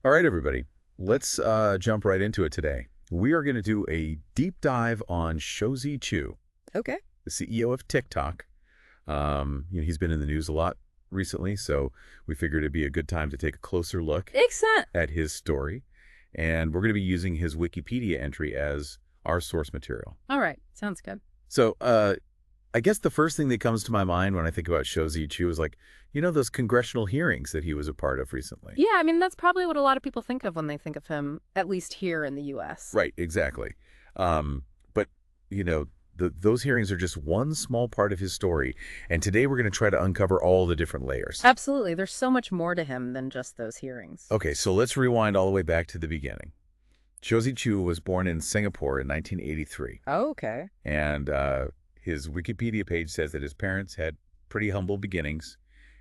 All right, everybody, let's jump right into it today. We are going to do a deep dive on Shou Zi Chew, Okay. the CEO of TikTok. He's been in the news a lot recently, so we figured it'd be a good time to take a closer look Makes sense. at his story. And we're going to be using his Wikipedia entry as our source material. All right. Sounds good. So I guess the first thing that comes to my mind when I think about Shou Zi Chew is like, those congressional hearings that he was a part of recently. Yeah, I mean, that's probably what a lot of people think of when they think of him, at least here in the U.S. Right, exactly. But, those hearings are just one small part of his story. And today we're going to try to uncover all the different layers. Absolutely. There's so much more to him than just those hearings. Okay, so let's rewind all the way back to the beginning. Shou Zi Chew was born in Singapore in 1983. Oh, okay. And his Wikipedia page says that his parents had pretty humble beginnings.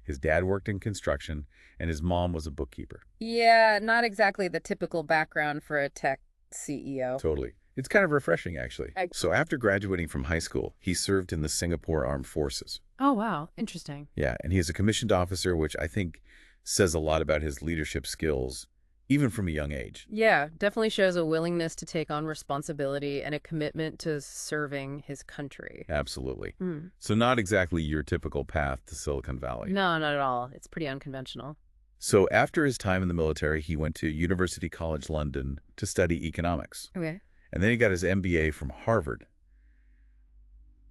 His dad worked in construction, and his mom was a bookkeeper. Yeah, not exactly the typical background for a tech CEO. Totally. It's kind of refreshing, actually. So after graduating from high school, he served in the Singapore Armed Forces. Oh, wow. Interesting. Yeah, and he is a commissioned officer, which I think says a lot about his leadership skills, even from a young age. Yeah, definitely shows a willingness to take on responsibility and a commitment to serving his country. Absolutely. Mm. So not exactly your typical path to Silicon Valley. No, not at all. It's pretty unconventional. So after his time in the military, he went to University College London to study economics. Okay. And then he got his MBA from Harvard.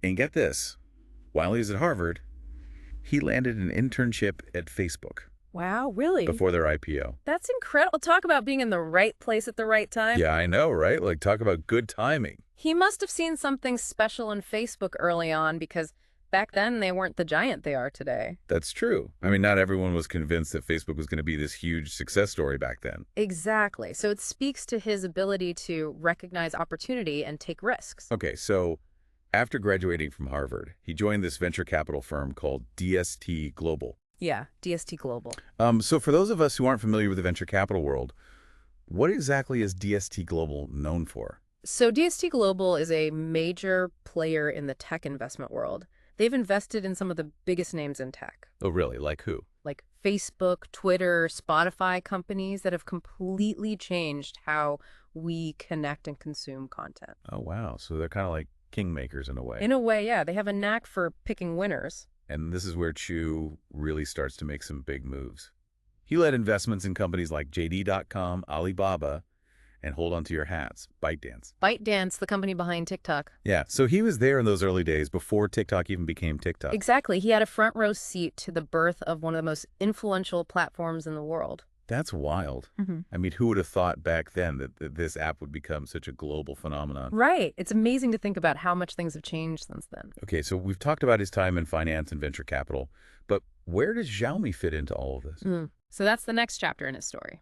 And get this, while he was at Harvard, he landed an internship at Facebook. Wow, really? Before their IPO. That's incredible. Talk about being in the right place at the right time. Yeah, I know, right? Like, talk about good timing. He must have seen something special in Facebook early on because back then they weren't the giant they are today. That's true. I mean, not everyone was convinced that Facebook was going to be this huge success story back then. Exactly. So it speaks to his ability to recognize opportunity and take risks. Okay, so after graduating from Harvard, he joined this venture capital firm called DST Global. Yeah, DST Global. So for those of us who aren't familiar with the venture capital world, what exactly is DST Global known for? So DST Global is a major player in the tech investment world. They've invested in some of the biggest names in tech. Oh, really? Like who? Like Facebook, Twitter, Spotify, companies that have completely changed how we connect and consume content. Oh, wow. So they're kind of like kingmakers in a way. In a way, yeah. They have a knack for picking winners. And this is where Chew really starts to make some big moves. He led investments in companies like JD.com, Alibaba, and hold on to your hats, ByteDance. ByteDance, the company behind TikTok. Yeah, so he was there in those early days before TikTok even became TikTok. Exactly. He had a front row seat to the birth of one of the most influential platforms in the world. That's wild. I mean, who would have thought back then that this app would become such a global phenomenon? Right. It's amazing to think about how much things have changed since then. Okay, so we've talked about his time in finance and venture capital, but where does Xiaomi fit into all of this? So that's the next chapter in his story.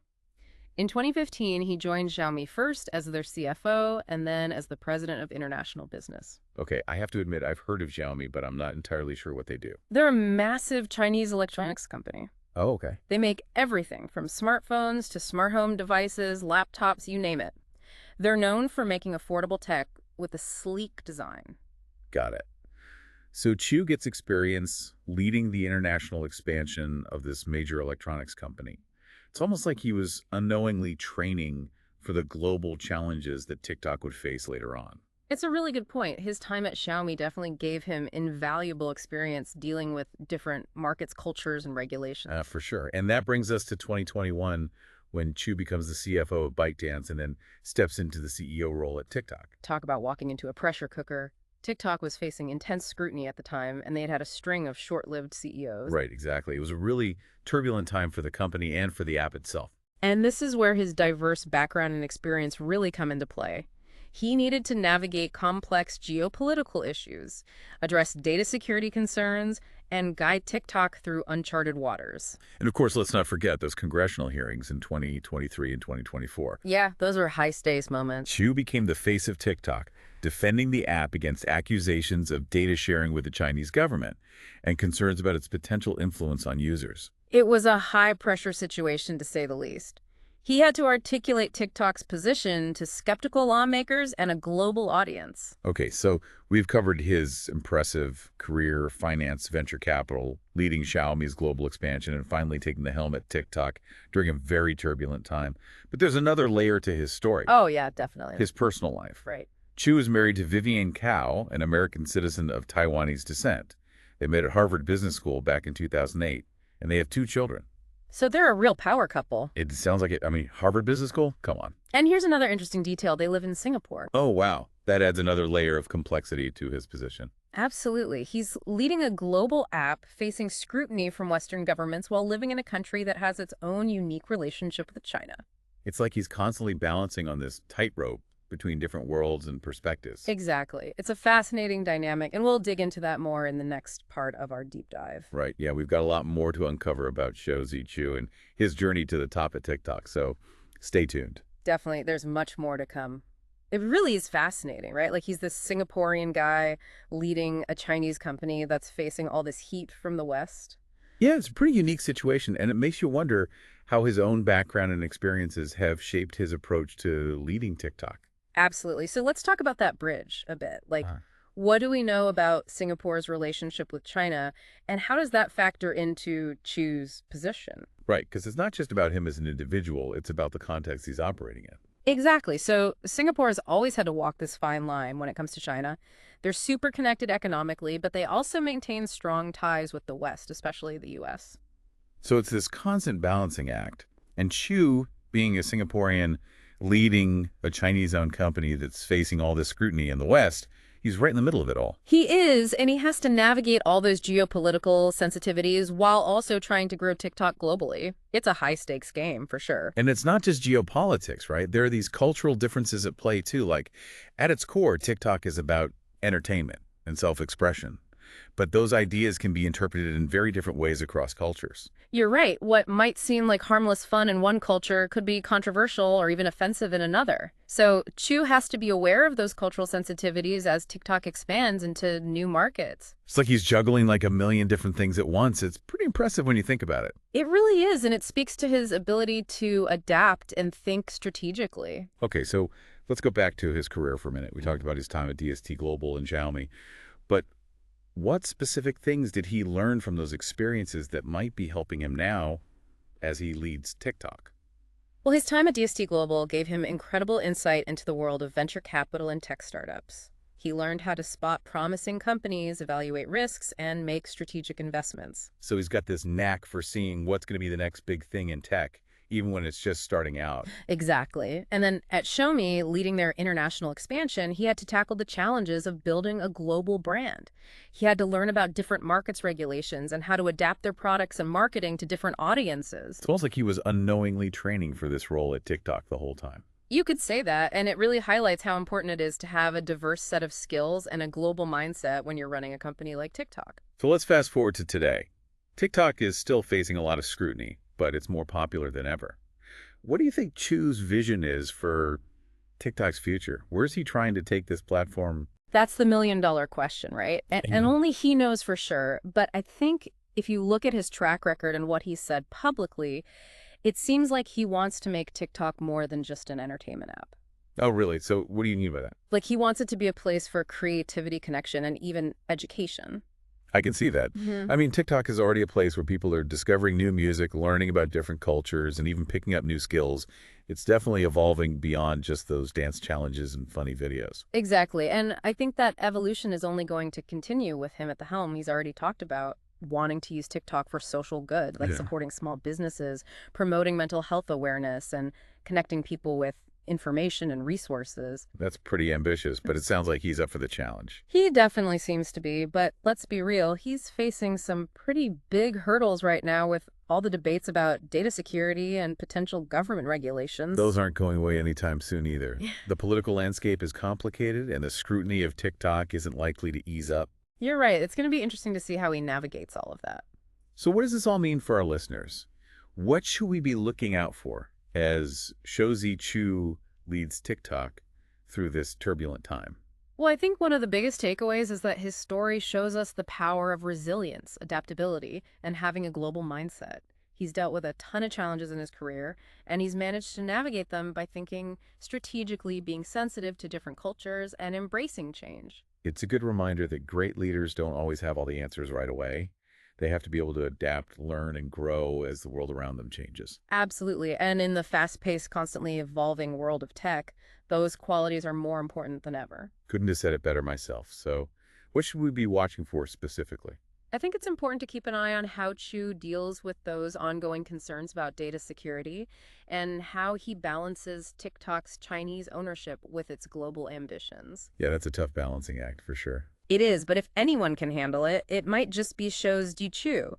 In 2015, he joined Xiaomi first as their CFO and then as the president of international business. Okay, I have to admit I've heard of Xiaomi, but I'm not entirely sure what they do. They're a massive Chinese electronics company. Oh, okay. They make everything from smartphones to smart home devices, laptops, you name it. They're known for making affordable tech with a sleek design. Got it. So Chew gets experience leading the international expansion of this major electronics company. It's almost like he was unknowingly training for the global challenges that TikTok would face later on. It's a really good point. His time at Xiaomi definitely gave him invaluable experience dealing with different markets, cultures, and regulations. For sure. And that brings us to 2021 when Chew becomes the CFO of ByteDance and then steps into the CEO role at TikTok. Talk about walking into a pressure cooker. TikTok was facing intense scrutiny at the time, and they had had a string of short-lived CEOs. Right, exactly. It was a really turbulent time for the company and for the app itself. And this is where his diverse background and experience really come into play. He needed to navigate complex geopolitical issues, address data security concerns, and guide TikTok through uncharted waters. And of course, let's not forget those congressional hearings in 2023 and 2024. Yeah, those were high-stakes moments. Chew became the face of TikTok, defending the app against accusations of data sharing with the Chinese government and concerns about its potential influence on users. It was a high-pressure situation, to say the least. He had to articulate TikTok's position to skeptical lawmakers and a global audience. Okay, so we've covered his impressive career, finance, venture capital, leading Xiaomi's global expansion, and finally taking the helm at TikTok during a very turbulent time. But there's another layer to his story, Oh, yeah, definitely. his personal life. Right. Chew is married to Vivian Cao, an American citizen of Taiwanese descent. They met at Harvard Business School back in 2008, and they have 2 children. So they're a real power couple. It sounds like it. I mean, Harvard Business School? Come on. And here's another interesting detail. They live in Singapore. Oh, wow. That adds another layer of complexity to his position. Absolutely. He's leading a global app facing scrutiny from Western governments while living in a country that has its own unique relationship with China. It's like he's constantly balancing on this tightrope between different worlds and perspectives. Exactly. It's a fascinating dynamic, and we'll dig into that more in the next part of our deep dive. Right. Yeah, we've got a lot more to uncover about Shou Zi Chew and his journey to the top at TikTok. So stay tuned. Definitely, there's much more to come. It really is fascinating, right? Like he's this Singaporean guy leading a Chinese company that's facing all this heat from the West. Yeah, it's a pretty unique situation, and it makes you wonder how his own background and experiences have shaped his approach to leading TikTok. Absolutely. So let's talk about that bridge a bit. Like, Uh, what do we know about Singapore's relationship with China, and how does that factor into Chew's position? Right, because it's not just about him as an individual, it's about the context he's operating in. Exactly. So Singapore has always had to walk this fine line when it comes to China. They're super connected economically, but they also maintain strong ties with the West, especially the U.S. So it's this constant balancing act. And Chew, being a Singaporean leading a Chinese-owned company that's facing all this scrutiny in the West, he's right in the middle of it all. He is, and he has to navigate all those geopolitical sensitivities while also trying to grow TikTok globally. It's a high-stakes game, for sure. And it's not just geopolitics, right? There are these cultural differences at play, too. Like, at its core, TikTok is about entertainment and self-expression. But those ideas can be interpreted in very different ways across cultures. You're right. What might seem like harmless fun in one culture could be controversial or even offensive in another. So Chew has to be aware of those cultural sensitivities as TikTok expands into new markets. It's like he's juggling like a million different things at once. It's pretty impressive when you think about it. It really is, and it speaks to his ability to adapt and think strategically. Okay, so let's go back to his career for a minute. We talked about his time at DST Global and Xiaomi. But what specific things did he learn from those experiences that might be helping him now as he leads TikTok? Well, his time at DST Global gave him incredible insight into the world of venture capital and tech startups. He learned how to spot promising companies, evaluate risks, and make strategic investments. So he's got this knack for seeing what's going to be the next big thing in tech, even when it's just starting out. Exactly. And then at Xiaomi, leading their international expansion, he had to tackle the challenges of building a global brand. He had to learn about different markets regulations and how to adapt their products and marketing to different audiences. It's almost like he was unknowingly training for this role at TikTok the whole time. You could say that, and it really highlights how important it is to have a diverse set of skills and a global mindset when you're running a company like TikTok. So let's fast forward to today. TikTok is still facing a lot of scrutiny, but it's more popular than ever. What do you think Chew's vision is for TikTok's future? Where's he trying to take this platform? That's the million-dollar question, right? And only he knows for sure. But I think if you look at his track record and what he said publicly, it seems like he wants to make TikTok more than just an entertainment app. Oh, really? So what do you mean by that? Like he wants it to be a place for creativity, connection, and even education. I can see that. I mean, TikTok is already a place where people are discovering new music, learning about different cultures, and even picking up new skills. It's definitely evolving beyond just those dance challenges and funny videos. Exactly. And I think that evolution is only going to continue with him at the helm. He's already talked about wanting to use TikTok for social good, like supporting small businesses, promoting mental health awareness, and connecting people with information and resources. That's pretty ambitious, but it sounds like he's up for the challenge. He definitely seems to be, but let's be real, he's facing some pretty big hurdles right now with all the debates about data security and potential government regulations. Those aren't going away anytime soon either. The political landscape is complicated, and the scrutiny of TikTok isn't likely to ease up. You're right. It's going to be interesting to see how he navigates all of that. So what does this all mean for our listeners? What should we be looking out for as Shou Zi Chew leads TikTok through this turbulent time? Well, I think one of the biggest takeaways is that his story shows us the power of resilience, adaptability, and having a global mindset. He's dealt with a ton of challenges in his career, and he's managed to navigate them by thinking strategically, being sensitive to different cultures, and embracing change. It's a good reminder that great leaders don't always have all the answers right away. They have to be able to adapt, learn, and grow as the world around them changes. Absolutely. And in the fast-paced, constantly evolving world of tech, those qualities are more important than ever. Couldn't have said it better myself. So what should we be watching for specifically? I think it's important to keep an eye on how Chew deals with those ongoing concerns about data security and how he balances TikTok's Chinese ownership with its global ambitions. Yeah, that's a tough balancing act for sure. It is, but if anyone can handle it, it might just be Shou Zi Chew.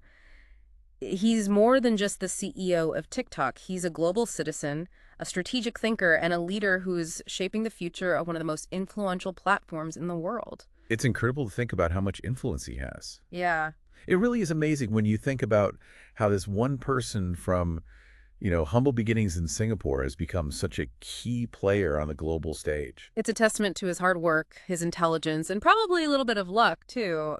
He's more than just the CEO of TikTok. He's a global citizen, a strategic thinker, and a leader who's shaping the future of one of the most influential platforms in the world. It's incredible to think about how much influence he has. Yeah. It really is amazing when you think about how this one person from, humble beginnings in Singapore has become such a key player on the global stage. It's a testament to his hard work, his intelligence, and probably a little bit of luck, too,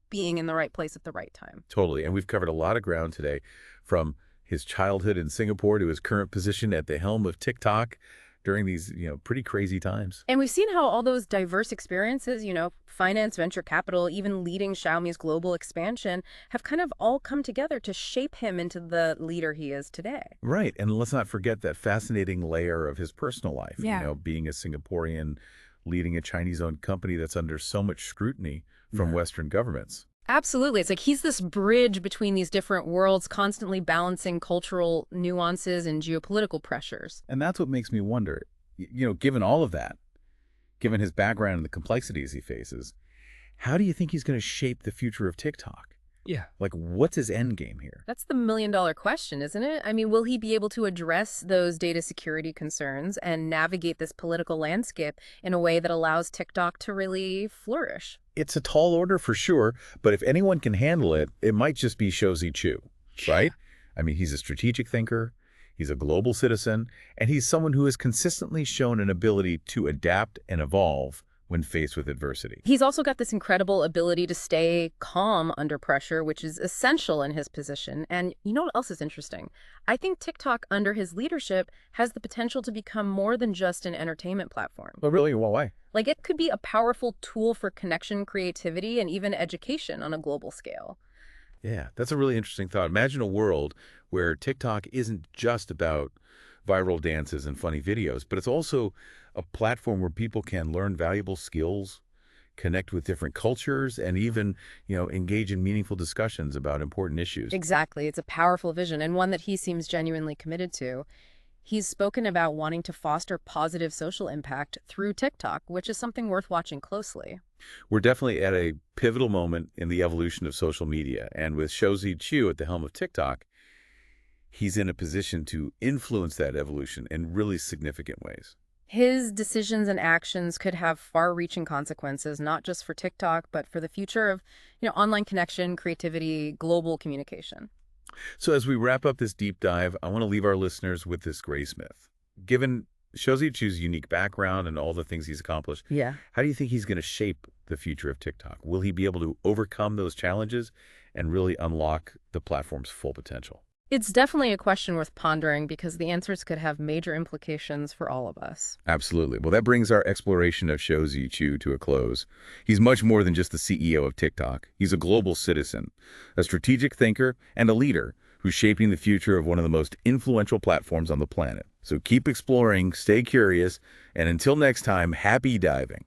being in the right place at the right time. Totally. And we've covered a lot of ground today, from his childhood in Singapore to his current position at the helm of TikTok during these, pretty crazy times. And we've seen how all those diverse experiences, finance, venture capital, even leading Xiaomi's global expansion, have kind of all come together to shape him into the leader he is today. Right. And let's not forget that fascinating layer of his personal life, Yeah. being a Singaporean, leading a Chinese-owned company that's under so much scrutiny from Western governments. Absolutely. It's like he's this bridge between these different worlds, constantly balancing cultural nuances and geopolitical pressures. And that's what makes me wonder, given all of that, given his background and the complexities he faces, how do you think he's going to shape the future of TikTok? Yeah. Like, what's his end game here? That's the million-dollar question, isn't it? I mean, will he be able to address those data security concerns and navigate this political landscape in a way that allows TikTok to really flourish? It's a tall order for sure, but if anyone can handle it, it might just be Shou Zi Chew, right? I mean, he's a strategic thinker, he's a global citizen, and he's someone who has consistently shown an ability to adapt and evolve when faced with adversity. He's also got this incredible ability to stay calm under pressure, which is essential in his position. And you know what else is interesting? I think TikTok, under his leadership, has the potential to become more than just an entertainment platform. Well, really, what way? Like, it could be a powerful tool for connection, creativity, and even education on a global scale. Yeah, that's a really interesting thought. Imagine a world where TikTok isn't just about viral dances and funny videos, but it's also a platform where people can learn valuable skills, connect with different cultures, and even, engage in meaningful discussions about important issues. Exactly. It's a powerful vision, and one that he seems genuinely committed to. He's spoken about wanting to foster positive social impact through TikTok, which is something worth watching closely. We're definitely at a pivotal moment in the evolution of social media, and with Shou Zi Chew at the helm of TikTok, he's in a position to influence that evolution in really significant ways. His decisions and actions could have far-reaching consequences, not just for TikTok, but for the future of, online connection, creativity, global communication. So as we wrap up this deep dive, I want to leave our listeners with this grace myth. Given Shou Zi Chew's unique background and all the things he's accomplished, Yeah. how do you think he's going to shape the future of TikTok? Will he be able to overcome those challenges and really unlock the platform's full potential? It's definitely a question worth pondering because the answers could have major implications for all of us. Absolutely. Well, that brings our exploration of Shou Zi Chew to a close. He's much more than just the CEO of TikTok. He's a global citizen, a strategic thinker, and a leader who's shaping the future of one of the most influential platforms on the planet. So keep exploring, stay curious, and until next time, happy diving.